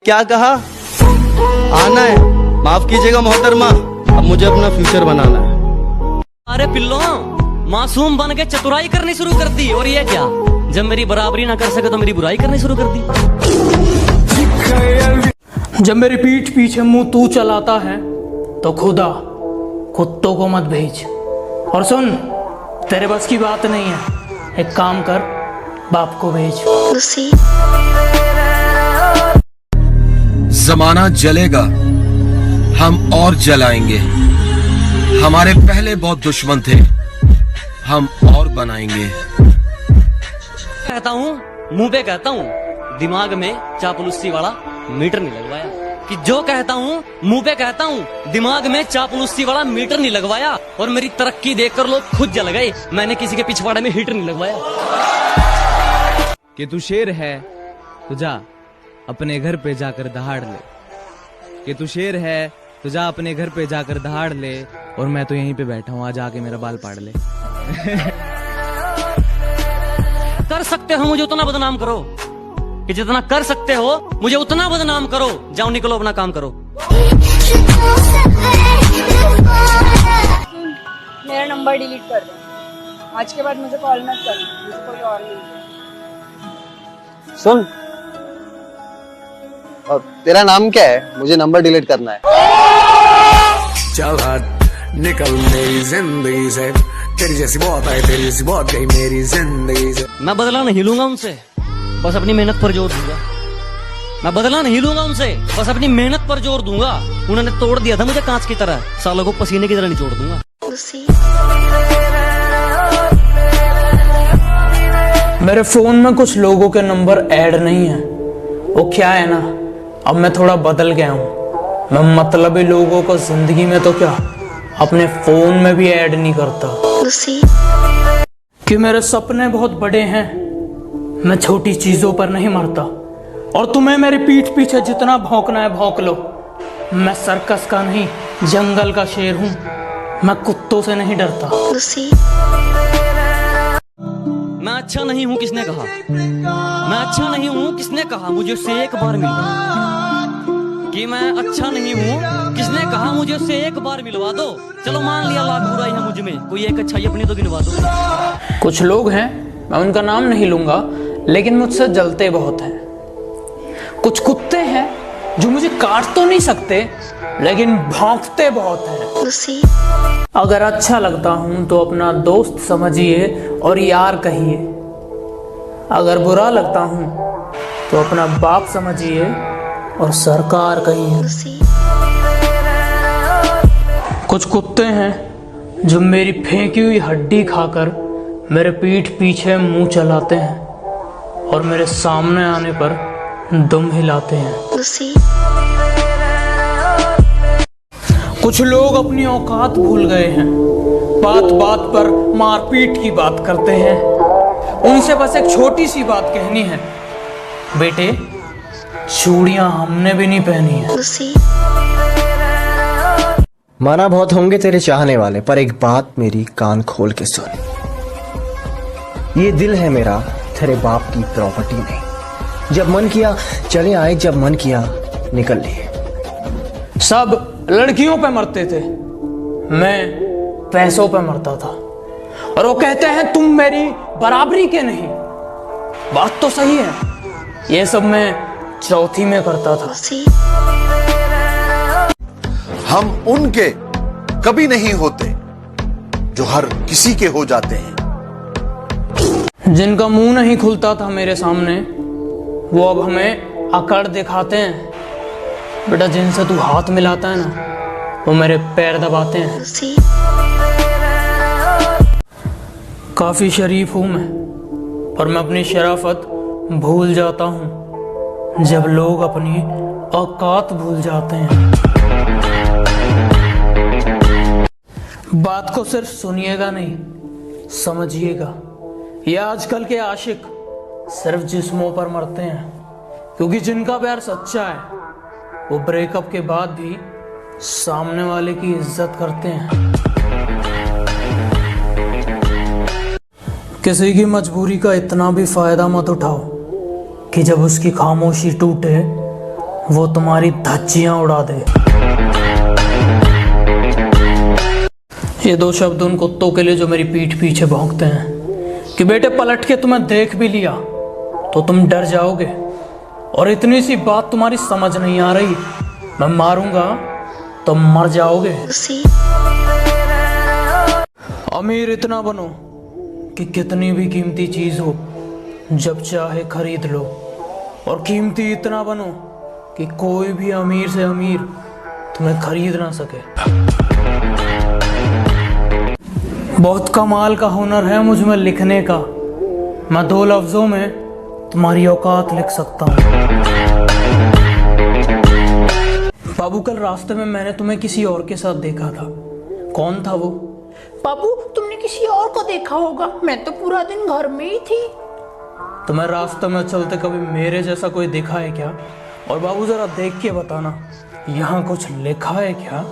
क्या कहा? आना है? माफ कीजिएगा मोहतरमा, अब मुझे अपना फ्यूचर बनाना है। अरे पिल्लो, मासूम बन के चतुराई करनी शुरू कर दी, और ये क्या, जब मेरी बराबरी ना कर सके तो मेरी बुराई करनी शुरू कर दी। जब मेरी पीठ पीछे मुंह तू चलाता है तो खुदा कुत्तों को मत भेज। और सुन, तेरे बस की बात नहीं है, एक काम कर, बाप को भेज। जमाना जलेगा, हम और जलाएंगे। हमारे पहले बहुत दुश्मन थे, हम और बनाएंगे। कहता हूँ, मुंह पे कहता हूँ, दिमाग में चापलूसी वाला मीटर नहीं लगवाया। कि जो कहता हूँ मुंह पे कहता हूँ, दिमाग में चापलूसी वाला मीटर नहीं लगवाया। और मेरी तरक्की देखकर लोग खुद जल गए, मैंने किसी के पिछवाड़े में हीटर नहीं लगवाया। कि तू शेर है तो जा अपने घर पे जाकर दहाड़ ले। कि तू शेर है तो जा अपने घर पे जाकर दहाड़ ले, और मैं तो यहीं पे बैठा हूँ, आज आके मेरा बाल पाड़ ले। कर सकते हो मुझे उतना बदनाम करो, कि जितना कर सकते हो मुझे उतना बदनाम करो। जाओ निकलो, अपना काम करो। मेरा नंबर डिलीट कर दो, आज के बाद मुझे कॉल मत करना, मुझे कोई और नहीं। सुन, और तेरा नाम क्या है? मुझे नंबर डिलीट करना है। चल हट, निकल मेरी जिंदगी से, तेरी जैसी बहुत आई, तेरी जैसी बहुत गई मेरी जिंदगी से। मैं बदला नहीं लूंगा उनसे, बस अपनी मेहनत पर जोर दूंगा। मैं बदला नहीं लूंगा उनसे, बस अपनी मेहनत पर जोर दूंगा। उन्होंने तोड़ दिया था मुझे कांच की तरह, सालों को पसीने की तरह निचोड़ दूंगा। मेरे फोन में कुछ लोगों के नंबर ऐड नहीं है। वो क्या है ना, अब मैं थोड़ा बदल गया हूँ। मैं मतलबी लोगों को जिंदगी में तो क्या, अपने फोन में भी ऐड नहीं करता। कि मेरे सपने बहुत बड़े हैं, मैं छोटी चीजों पर नहीं मरता। और तुम्हें मेरी पीठ पीछे जितना भौंकना है भौंक लो, मैं सर्कस का नहीं, जंगल का शेर हूँ, मैं कुत्तों से नहीं डरता। मैं अच्छा नहीं हूँ किसने कहा? मैं अच्छा नहीं हूँ किसने कहा? मुझे उससे एक बार मिलवा। कि मैं अच्छा नहीं हूँ किसने कहा? मुझे उससे एक बार मिलवा दो। चलो मान लिया लाख बुराई है मुझ में, कोई एक अच्छाई अपनी तो गिनवा दो। कुछ लोग हैं, मैं उनका नाम नहीं लूंगा, लेकिन मुझसे जलते बहुत हैं। कुछ कुत्ते हैं जो मुझे काट तो नहीं सकते, लेकिन भौंकते बहुत हैं। अगर अच्छा लगता हूं तो अपना दोस्त समझिए और यार कहिए। अगर बुरा लगता हूं तो अपना बाप समझिए और सरकार कहिए। कुछ कुत्ते हैं जो मेरी फेंकी हुई हड्डी खाकर मेरे पीठ पीछे मुंह चलाते हैं और मेरे सामने आने पर दुम हिलाते हैं। कुछ लोग अपनी औकात भूल गए हैं, बात बात पर मारपीट की बात करते हैं। उनसे बस एक छोटी सी बात कहनी है, बेटे चूड़ियां हमने भी नहीं पहनी है। माना बहुत होंगे तेरे चाहने वाले, पर एक बात मेरी कान खोल के सुन। ये दिल है मेरा, तेरे बाप की प्रॉपर्टी नहीं। जब मन किया चले आए, जब मन किया निकल लिए। सब लड़कियों पे मरते थे, मैं पैसों पे मरता था। और वो कहते हैं तुम मेरी बराबरी के नहीं। बात तो सही है, ये सब मैं चौथी में करता था। हम उनके कभी नहीं होते जो हर किसी के हो जाते हैं। जिनका मुंह नहीं खुलता था मेरे सामने, वो अब हमें अकड़ दिखाते हैं। बेटा जिनसे तू हाथ मिलाता है ना, वो मेरे पैर दबाते हैं। काफी शरीफ हूं मैं, और मैं अपनी शराफत भूल जाता हूं जब लोग अपनी औकात भूल जाते हैं। बात को सिर्फ सुनिएगा नहीं, समझिएगा। ये आजकल के आशिक सिर्फ जिस्मों पर मरते हैं, क्योंकि जिनका प्यार सच्चा है वो ब्रेकअप के बाद भी सामने वाले की इज्जत करते हैं। किसी की मजबूरी का इतना भी फायदा मत उठाओ कि जब उसकी खामोशी टूटे वो तुम्हारी धज्जियां उड़ा दे। ये 2 शब्द उन कुत्तों के लिए जो मेरी पीठ पीछे भौंकते हैं कि बेटे पलट के तुम्हें देख भी लिया तो तुम डर जाओगे, और इतनी सी बात तुम्हारी समझ नहीं आ रही, मैं मारूंगा तो मर जाओगे। अमीर इतना बनो कि कितनी भी कीमती चीज हो जब चाहे खरीद लो, और कीमती इतना बनो कि कोई भी अमीर से अमीर तुम्हें खरीद ना सके। बहुत कमाल का हुनर है मुझ में लिखने का, मैं 2 लफ्जों में तुम्हारी औकात लिख सकता हूँ। बाबू कल रास्ते में मैंने तुम्हें किसी और के साथ देखा था, कौन था वो? बाबू तुमने किसी और को देखा होगा, मैं तो पूरा दिन घर में ही थी। तुम्हें रास्ते में चलते कभी मेरे जैसा कोई दिखा है क्या? और बाबू जरा देख के बताना, यहाँ कुछ लिखा है क्या?